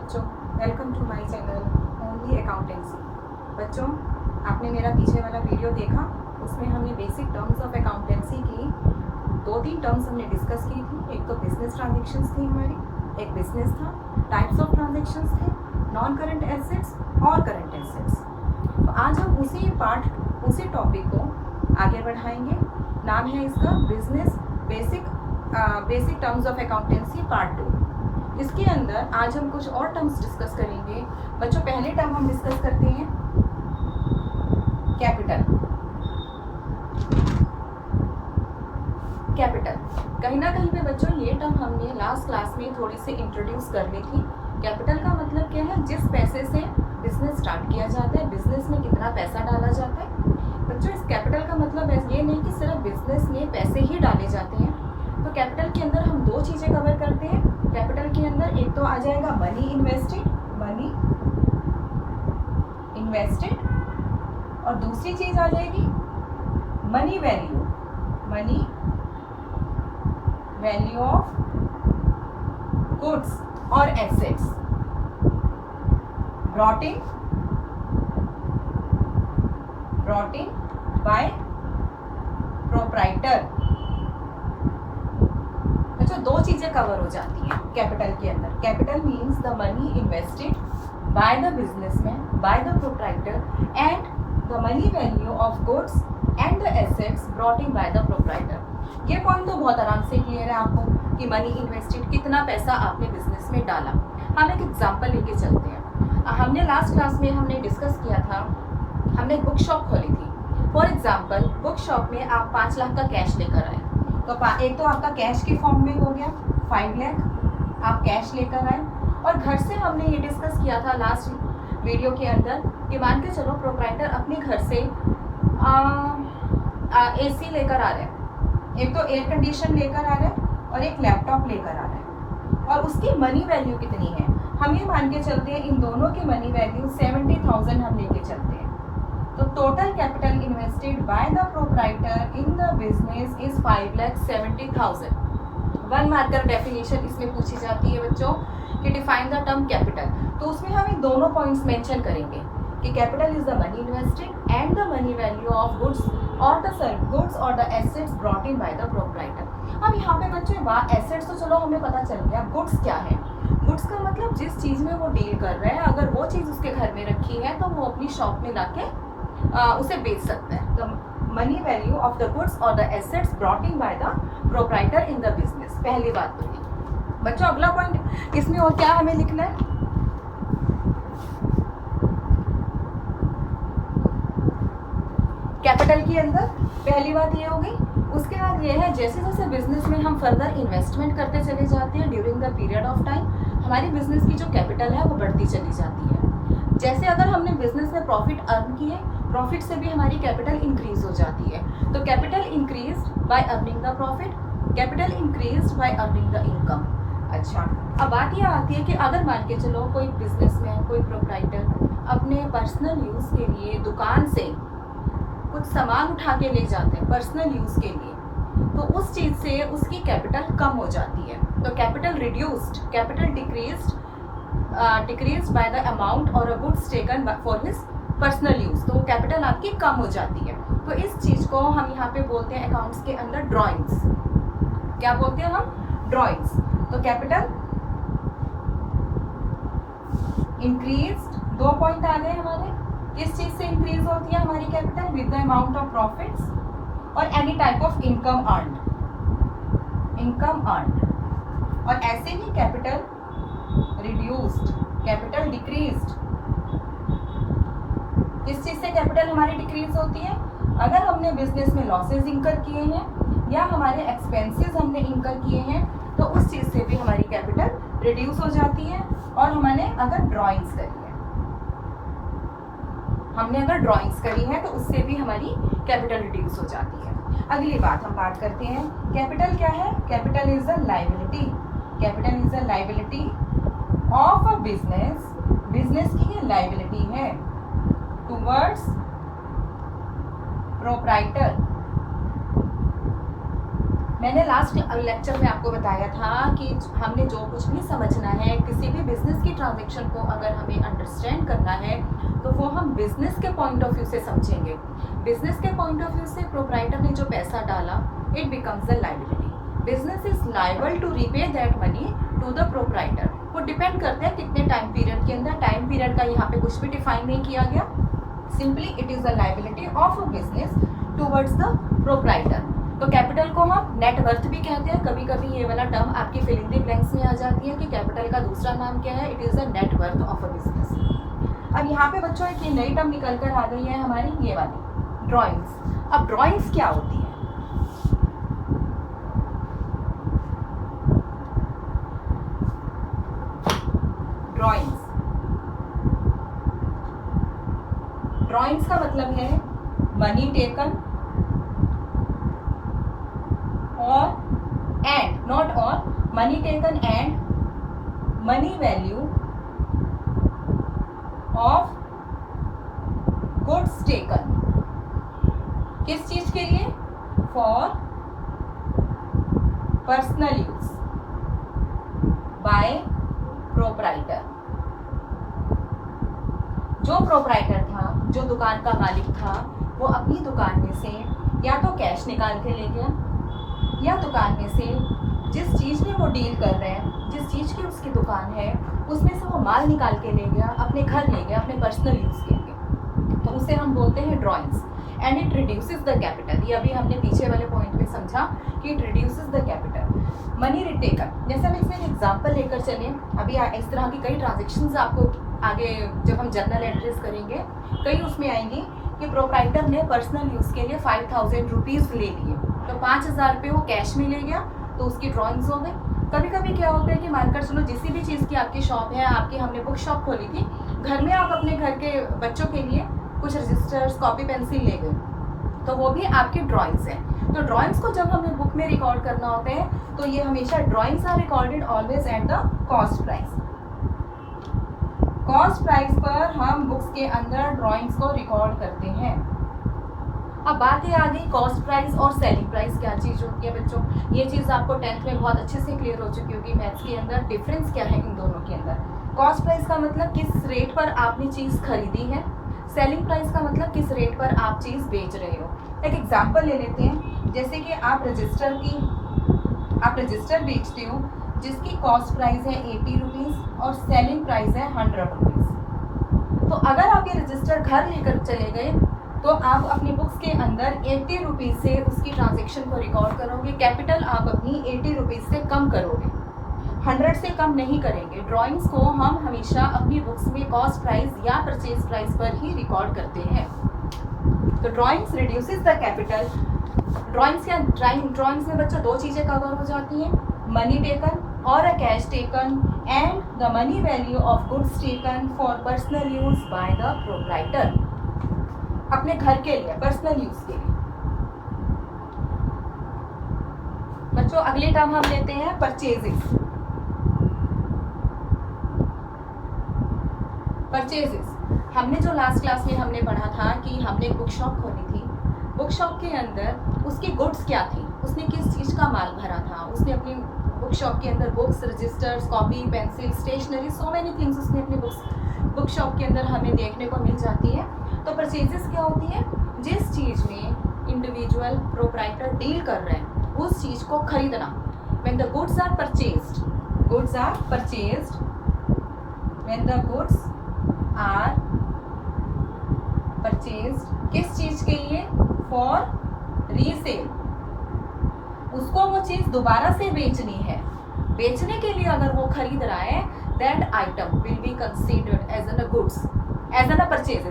बच्चों, welcome to my channel only accountancy. बच्चों, आपने मेरा पीछे वाला वीडियो देखा, उसमें हमने बेसिक टर्म्स ऑफ अकाउंटेंसी की 2-3 टर्म्स हमने डिस्कस की थी। एक तो बिजनेस ट्रांजेक्शन्स थी हमारी, एक बिजनेस था, टाइप्स ऑफ ट्रांजेक्शन्स थे, नॉन करंट एसेट्स और करंट एसेट्स। तो आज हम उसी टॉपिक को आगे बढ़ाएंगे। नाम है इसका business basic terms of accountancy part 2। इसके अंदर आज हम कुछ और टर्म्स डिस्कस करेंगे। बच्चों, पहले टर्म हम डिस्कस करते हैं कैपिटल। कहीं ना कहीं पे बच्चों ये टर्म हमने लास्ट क्लास में थोड़ी सी इंट्रोड्यूस कर ली थी। कैपिटल का मतलब क्या है? जिस पैसे से बिजनेस स्टार्ट किया जाता है, बिजनेस में कितना पैसा डाला जाता है। बच्चों, इस कैपिटल का मतलब ये नहीं कि सिर्फ बिजनेस में पैसे ही डाले जाते हैं। तो कैपिटल के अंदर हम 2 चीज़ें कवर करते हैं। कैपिटल के अंदर एक तो आ जाएगा मनी इन्वेस्टेड, और दूसरी चीज आ जाएगी मनी वैल्यू ऑफ गुड्स और assets brought in bye proprietor. अच्छा, 2 चीजें कवर हो जाती हैं कैपिटल के अंदर। Capital means the money invested by the businessman, bye the proprietor, and the money value of goods and the assets brought in by the proprietor. ये point तो बहुत आराम से क्लियर है आपको कि मनी इन्वेस्टेड, कितना पैसा आपने बिजनेस में डाला। हम एक एग्जाम्पल लेके चलते हैं। हमने लास्ट क्लास में हमने डिस्कस किया था, हमने एक बुक शॉप खोली थी। फॉर एग्जाम्पल, बुक शॉप में आप 5 लाख का कैश लेकर आए। तो एक तो आपका कैश के फॉर्म में हो गया 5 लाख, आप कैश लेकर आए। और घर से हमने ये डिस्कस किया था लास्ट वीडियो के अंदर कि मान के चलो प्रोप्राइटर अपने घर से AC लेकर आ रहे हैं, एक तो एयर कंडीशन लेकर आ रहे हैं और एक लैपटॉप लेकर आ रहे हैं, और उसकी मनी वैल्यू कितनी है हम ये मान के चलते हैं। इन दोनों की मनी वैल्यू 70,000 हम लेके चलते हैं। तो total capital invested bye the proprietor in the business is 5,70,000। 1 marker definition इसमें पूछी जाती है बच्चों कि डिफाइन द टर्म कैपिटल। तो उसमें हम इन दोनों पॉइंट्स मेंशन करेंगे कि capital is the money invested and the money value of goods और the assets brought in by the proprietor. अब यहाँ पे बच्चों एसेट्स तो चलो हमें पता चल गया, गुड्स क्या है? गुड्स का मतलब जिस चीज़ में वो डील कर रहे हैं, अगर वो चीज़ उसके घर में रखी है तो वो अपनी शॉप में लाके उसे बेच सकता है। The money value of the goods और the assets brought in by the proprietor in the business. पहली बात तो ये। बच्चों, अगला पॉइंट इसमें और क्या हमें लिखना है? कैपिटल के अंदर पहली बात ये हो गई। उसके बाद ये है, जैसे जैसे बिजनेस में हम फर्दर इन्वेस्टमेंट करते चले जाते हैं during the period of time, हमारी बिजनेस की जो कैपिटल है वो बढ़ती चली जाती है। जैसे अगर हमने बिजनेस में प्रॉफिट अर्न किए, प्रॉफिट से भी हमारी कैपिटल इंक्रीज हो जाती है। तो capital increase by earning the profit, capital increase by earning the income. अच्छा, अब बात यह आती है कि अगर मान के चलो कोई बिजनेसमैन, कोई प्रोप्राइटर अपने पर्सनल यूज़ के लिए दुकान से कुछ सामान उठा के ले जाते हैं पर्सनल यूज़ के लिए, तो उस चीज़ से उसकी कैपिटल कम हो जाती है। तो capital reduced, capital decreased by the amount और a goods taken for his personal use. तो कैपिटल आपकी कम हो जाती है। तो इस चीज़ को हम यहाँ पे बोलते हैं अकाउंट्स के अंदर ड्राइंग्स। क्या बोलते हैं हम? ड्राइंग्स। तो कैपिटल इंक्रीज्ड, 2 पॉइंट आ गए हमारे। किस चीज़ से इंक्रीज होती है हमारी capital? With the amount of profits और any type of income earned. और ऐसे ही कैपिटल रिड्यूस्ड, कैपिटल डिक्रीज्ड। किस चीज़ से कैपिटल हमारी डिक्रीज होती है? अगर हमने बिजनेस में लॉसेज इंकर किए हैं या हमारे एक्सपेंसेस हमने इंकर किए हैं, तो उस चीज़ से भी हमारी कैपिटल रिड्यूस हो जाती है। और हमने अगर ड्राइंग्स करी है तो उससे भी हमारी कैपिटल रिड्यूस हो जाती है। अगली बात हम बात करते हैं, कैपिटल क्या है? Capital is a liability. Capital is a liability of a business. Business की ये लायबिलिटी है टुवर्ड्स प्रोप्राइटर मैंने लास्ट लेक्चर में आपको बताया था कि हमने जो कुछ भी समझना है, किसी भी बिजनेस की ट्रांजैक्शन को अगर हमें अंडरस्टैंड करना है तो वो हम बिजनेस के पॉइंट ऑफ व्यू से समझेंगे। बिजनेस के पॉइंट ऑफ व्यू से प्रोप्राइटर ने जो पैसा डाला, it becomes the liability. Business is liable to repay that money to the proprietor. वो डिपेंड करता है कितने टाइम पीरियड के अंदर। टाइम पीरियड का यहाँ पे कुछ भी डिफाइन नहीं किया गया, simply it is the liability of a business towards the proprietor. तो कैपिटल को हम नेट वर्थ भी कहते हैं। कभी कभी ये वाला टर्म आपकी फिल इन द ब्लैंक्स में आ जाती है कि कैपिटल का दूसरा नाम क्या है, it is the net worth of a business. अब यहाँ पे बच्चों एक ये नई टर्म निकल कर आ गई है हमारी, ये वाली ड्राइंग्स। अब ड्राइंग्स क्या होती है? ड्राइंग्स का मतलब है मनी टेकन और एंड, नॉट और, money taken and money value of goods taken. किस चीज के लिए? For personal use by proprietor. जो प्रोप्राइटर था, जो दुकान का मालिक था, वो अपनी दुकान में से या तो कैश निकाल के ले गया, या दुकान में से जिस चीज़ में वो डील कर रहे हैं, जिस चीज़ की उसकी दुकान है, उसमें से वो माल निकाल के ले गया, अपने घर ले गया, अपने पर्सनल यूज़ के लिए। तो उसे हम बोलते हैं drawings. And it reduces the capital. ये अभी हमने पीछे वाले पॉइंट में समझा कि it reduces the capital. Money retaken, जैसे हम इसमें एग्जाम्पल लेकर चलें, अभी इस तरह की कई ट्रांजेक्शन्स आपको आगे जब हम जर्नल एड्रेस करेंगे, कई उसमें आएंगी कि प्रोप्राइटर ने पर्सनल यूज़ के लिए 5000 रुपीज़ ले लिए, तो 5000 रुपये वो कैश में ले गया, तो उसकी ड्राइंग्स हो गई। कभी कभी क्या होता है कि मानकर चलो जिस भी चीज़ की आपकी शॉप है, आपकी हमने बुक शॉप खोली थी, घर में आप अपने घर के बच्चों के लिए कुछ रजिस्टर्स, कॉपी, पेंसिल ले गए, तो वो भी आपकी ड्राइंग्स हैं। तो ड्राइंग्स को जब हमें बुक में रिकॉर्ड करना होता है, तो ये हमेशा drawings are recorded always at the cost price. Cost price पर हम बुक्स के अंदर ड्राइंग्स को रिकॉर्ड करते हैं। अब बात ये आ गई कॉस्ट प्राइस और सेलिंग प्राइस क्या चीज़ होती है बच्चों। ये चीज़ आपको 10th में बहुत अच्छे से क्लियर हो चुकी होगी मैथ्स के अंदर। डिफरेंस क्या है इन दोनों के अंदर? कॉस्ट प्राइस का मतलब किस रेट पर आपने चीज़ खरीदी है, सेलिंग प्राइस का मतलब किस रेट पर आप चीज़ बेच रहे हो। एक एग्जाम्पल ले लेते हैं, जैसे कि आप रजिस्टर बेचते हो जिसकी कॉस्ट प्राइस है 80 रुपीज़ और सेलिंग प्राइस है 100 रुपीज़। तो अगर आप ये रजिस्टर घर लेकर चले गए, तो आप अपनी बुक्स के अंदर 80 रुपीज़ से उसकी ट्रांजेक्शन को रिकॉर्ड करोगे। कैपिटल आप अपनी 80 रुपीज़ से कम करोगे, 100 से कम नहीं करेंगे। ड्राइंग्स को हम हमेशा अपनी बुक्स में कॉस्ट प्राइस या परचेज प्राइस पर ही रिकॉर्ड करते हैं। तो drawings reduces the capital. Drawings में बच्चों दो चीज़ें कवर हो जाती हैं, मनी टेकन और a cash taken and the money value of goods taken for personal use by the proprietor. अपने घर के लिए, पर्सनल यूज के लिए। बच्चों अगले टर्म हम लेते हैं परचेजेस। हमने जो लास्ट क्लास में हमने पढ़ा था कि हमने एक बुक शॉप खोली थी, बुक शॉप के अंदर उसकी गुड्स क्या थी, उसने किस चीज़ का माल भरा था। उसने अपनी बुक शॉप के अंदर books, registers, copy, pencil, stationery, so many things उसने अपनी बुक शॉप के अंदर हमें देखने को मिल जाती है। तो परचेजेस क्या होती है? जिस चीज़ में इंडिविजुअल प्रोप्राइटर डील कर रहे हैं उस चीज़ को खरीदना। When the goods are purchased, when the goods are purchased, किस चीज़ के लिए? For resale. उसको वो चीज़ दोबारा से बेचनी है, बेचने के लिए अगर वो खरीद रहा है, that item will be considered as an a purchase,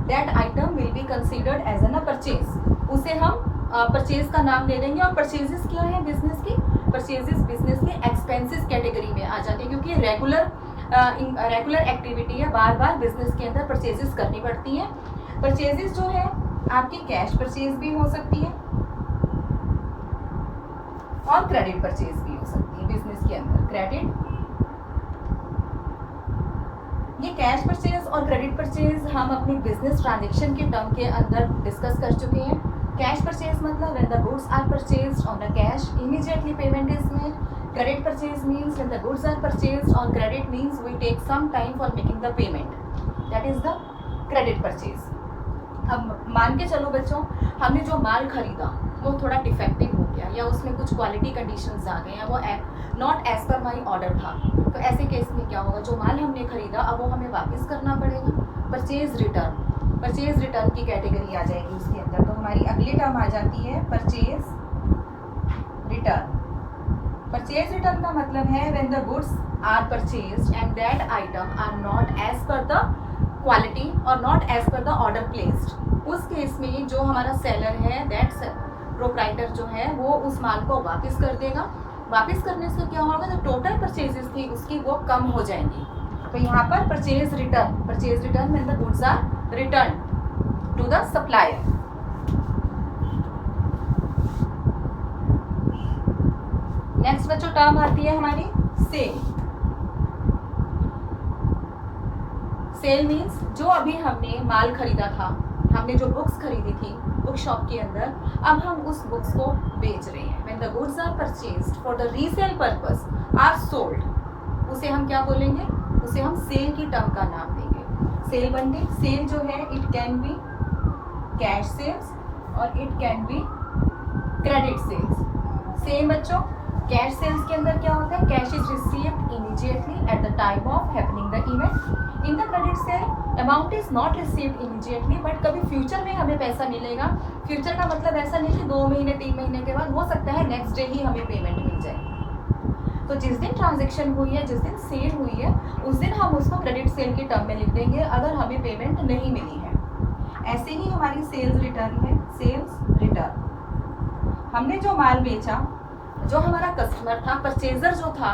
that item will be considered as an a purchase. उसे हम परचेज का नाम दे देंगे। और परचेजेस क्या है बिजनेस की? परचेजेस बिजनेस के एक्सपेंसेस कैटेगरी में आ जाते हैं, क्योंकि रेगुलर एक्टिविटी है, बार बार बिजनेस के अंदर परचेजेस करनी पड़ती हैं। परचेजेस जो है आपकी कैश परचेज भी हो सकती है और क्रेडिट परचेज भी हो सकती है बिजनेस के अंदर। क्रेडिट, ये कैश परचेज और क्रेडिट परचेज हम अपनी बिजनेस ट्रांजैक्शन के टर्म के अंदर डिस्कस कर चुके हैं। कैश परचेज मतलब when the goods are purchased on the cash immediately payment is made. Credit purchase means when the goods are purchased on credit means we take some time for making the payment. That is the credit purchase. अब मान के चलो बच्चों, हमने जो माल खरीदा वो थोड़ा डिफेक्टिव हो गया या उसमें कुछ क्वालिटी कंडीशंस आ गए या वो नॉट एज पर माई ऑर्डर था. तो ऐसे केस में क्या होगा, जो माल हमने खरीदा अब वो हमें वापस करना पड़ेगा. Purchase return. परचेज रिटर्न की कैटेगरी आ जाएगी उसके अंदर. तो हमारी अगली टर्म आ जाती है परचेज रिटर्न. परचेज रिटर्न का मतलब है when the goods are purchased and that item are not as per the quality और not as per the order placed. उस केस में जो हमारा सेलर है दैट प्रोप्राइटर जो है वो उस माल को वापस कर देगा. वापस करने से क्या होगा, जो टोटल परचेजेस थी उसकी वो कम हो जाएंगी. तो यहाँ पर purchase return when the goods are return to the supplier. Next बच्चों टर्म आती है हमारी सेल. सेल मीन्स जो अभी हमने माल खरीदा था, हमने जो बुक्स खरीदी थी बुक शॉप के अंदर, अब हम उस बुक्स को बेच रहे हैं. When the goods are purchased for the resale purpose are sold, उसे हम क्या बोलेंगे, उसे हम सेल की टर्म का नाम देंगे. सेल बनते सेल जो है it can be cash sales और it can be credit sales. Same बच्चों, कैश सेल्स के अंदर क्या होता है, cash is received immediately at the time of happening the event. In the credit sale amount is not received immediately but कभी future में हमें पैसा मिलेगा. फ्यूचर का मतलब ऐसा नहीं कि 2 महीने 3 महीने के बाद, हो सकता है नेक्स्ट डे ही हमें पेमेंट मिल जाए. तो जिस दिन ट्रांजेक्शन हुई है, जिस दिन सेल हुई है, उस दिन हम उसको क्रेडिट सेल की टर्म में लिख देंगे अगर हमें पेमेंट नहीं मिली है. ऐसे ही हमारी सेल्स रिटर्न है. सेल्स रिटर्न, हमने जो माल बेचा, जो हमारा कस्टमर था, परचेजर जो था,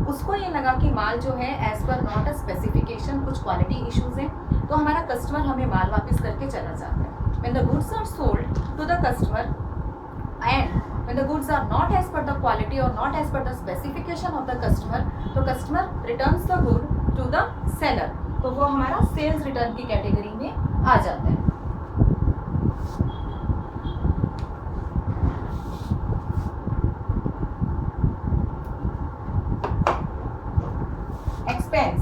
उसको ये लगा कि माल जो है as per not a specification, कुछ क्वालिटी इश्यूज हैं, तो हमारा कस्टमर हमें माल वापस करके चला जाता है. When the goods are sold to the customer and when the goods are not as per the quality और not as per the specification of the customer, तो customer returns the good to the seller. तो वो हमारा sales return की category में आ जाता है. Expense,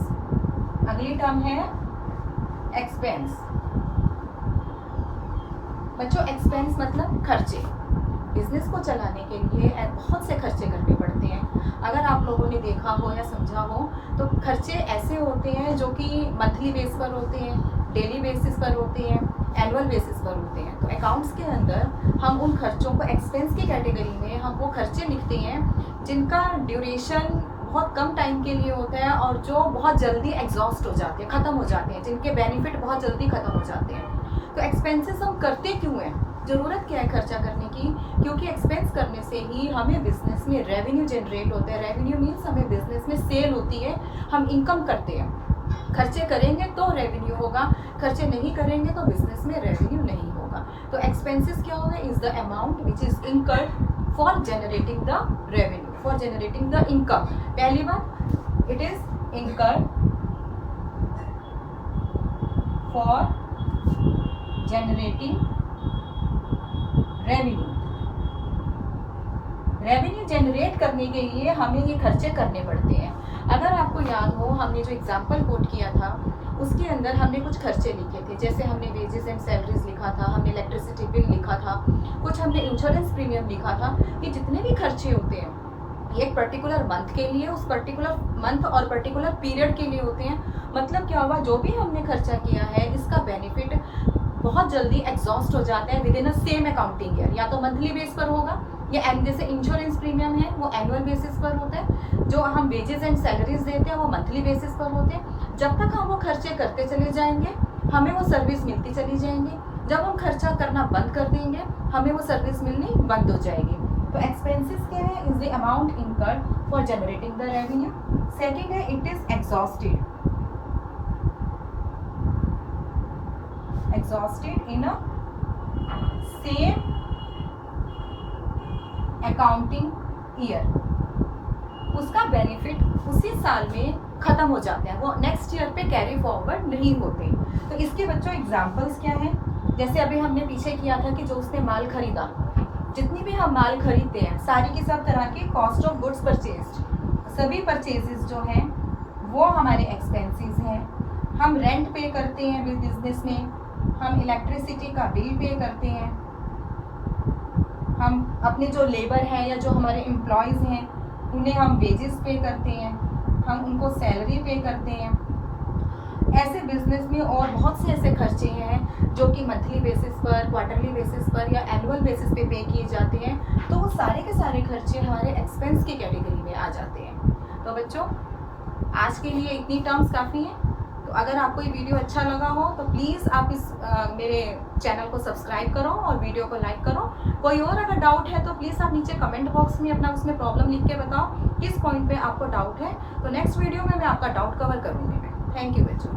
अगली टर्म है एक्सपेंस. बच्चों एक्सपेंस मतलब खर्चे. बिजनेस को चलाने के लिए बहुत से खर्चे करने पड़ते हैं. अगर आप लोगों ने देखा हो या समझा हो तो खर्चे ऐसे होते हैं जो कि मंथली बेस पर होते हैं, डेली बेसिस पर होते हैं, एनुअल बेसिस पर होते हैं. तो अकाउंट्स के अंदर हम उन खर्चों को एक्सपेंस की कैटेगरी में हम वो खर्चे लिखते हैं जिनका ड्यूरेशन बहुत कम टाइम के लिए होता है और जो बहुत जल्दी एग्जॉस्ट हो जाते हैं, ख़त्म हो जाते हैं, जिनके बेनिफिट बहुत जल्दी ख़त्म हो जाते हैं. तो एक्सपेंसेस हम करते क्यों हैं, ज़रूरत क्या है खर्चा करने की, क्योंकि एक्सपेंस करने से ही हमें बिजनेस में रेवेन्यू जनरेट होता है. रेवेन्यू मीन्स हमें बिजनेस में सेल होती है, हम इनकम करते हैं. खर्चे करेंगे तो रेवेन्यू होगा, खर्चे नहीं करेंगे तो बिजनेस में रेवेन्यू नहीं होगा. तो एक्सपेंसेस क्या होगा, is the amount which is incurred for generating the revenue, for generating the income. पहली बात, it is incurred for generating revenue. Revenue generate करने के लिए हमें ये खर्चे करने पड़ते हैं. अगर आपको याद हो, हमने जो एग्जाम्पल कोट किया था उसके अंदर हमने कुछ खर्चे लिखे थे. जैसे हमने वेजेस एंड सैलरीज लिखा था, हमने इलेक्ट्रिसिटी बिल लिखा था, कुछ हमने इंश्योरेंस प्रीमियम लिखा था. कि जितने भी खर्चे होते हैं एक पर्टिकुलर मंथ के लिए, उस पर्टिकुलर मंथ और पर्टिकुलर पीरियड के लिए होते हैं. मतलब क्या हुआ, जो भी हमने खर्चा किया है इसका बेनिफिट बहुत जल्दी एग्जॉस्ट हो जाता है with in a same accounting year. या तो मंथली बेस पर होगा या जैसे इंश्योरेंस प्रीमियम है वो एनुअल बेसिस पर होता है, जो हम वेजेस एंड सैलरीज देते हैं वो मंथली बेसिस पर होते हैं. जब तक हम वो खर्चे करते चले जाएंगे हमें वो सर्विस मिलती चली जाएंगी. जब हम खर्चा करना बंद कर देंगे हमें वो सर्विस मिलनी बंद हो जाएगी. तो एक्सपेंसेस क्या है, is the amount incurred for generating the revenue. Second है, it is exhausted. exhausted in a same accounting year. उसका बेनिफिट उसी साल में खत्म हो जाते हैं, वो नेक्स्ट ईयर पे कैरी फॉरवर्ड नहीं होते. तो इसके बच्चों एग्जांपल्स क्या हैं, जैसे अभी हमने पीछे किया था कि जो उसने माल खरीदा, जितनी भी हम माल खरीदते हैं सारी की सब तरह की कॉस्ट ऑफ गुड्स परचेज्ड, सभी परचेजेस जो हैं वो हमारे एक्सपेंसेस हैं। हम रेंट पे करते हैं बिजनेस में, हम इलेक्ट्रिसिटी का बिल पे करते हैं, हम अपने जो लेबर हैं या जो हमारे एम्प्लॉयज़ हैं उन्हें हम वेजेस पे करते हैं, हम उनको सैलरी पे करते हैं। ऐसे बिजनेस में और बहुत से ऐसे खर्चे हैं जो कि मंथली बेसिस पर, क्वार्टरली बेसिस पर या एनुअल बेसिस पे किए जाते हैं, तो वो सारे के सारे खर्चे हमारे एक्सपेंस की कैटेगरी में आ जाते हैं। तो बच्चों आज के लिए इतनी टर्म्स काफ़ी हैं। तो अगर आपको ये वीडियो अच्छा लगा हो तो प्लीज़ आप इस मेरे चैनल को सब्सक्राइब करो और वीडियो को लाइक करो। कोई और अगर डाउट है तो प्लीज़ आप नीचे कमेंट बॉक्स में अपना उसमें प्रॉब्लम लिख के बताओ किस पॉइंट पे आपको डाउट है, तो नेक्स्ट वीडियो में मैं आपका डाउट कवर करूँगी मैं। थैंक यू बच्चों।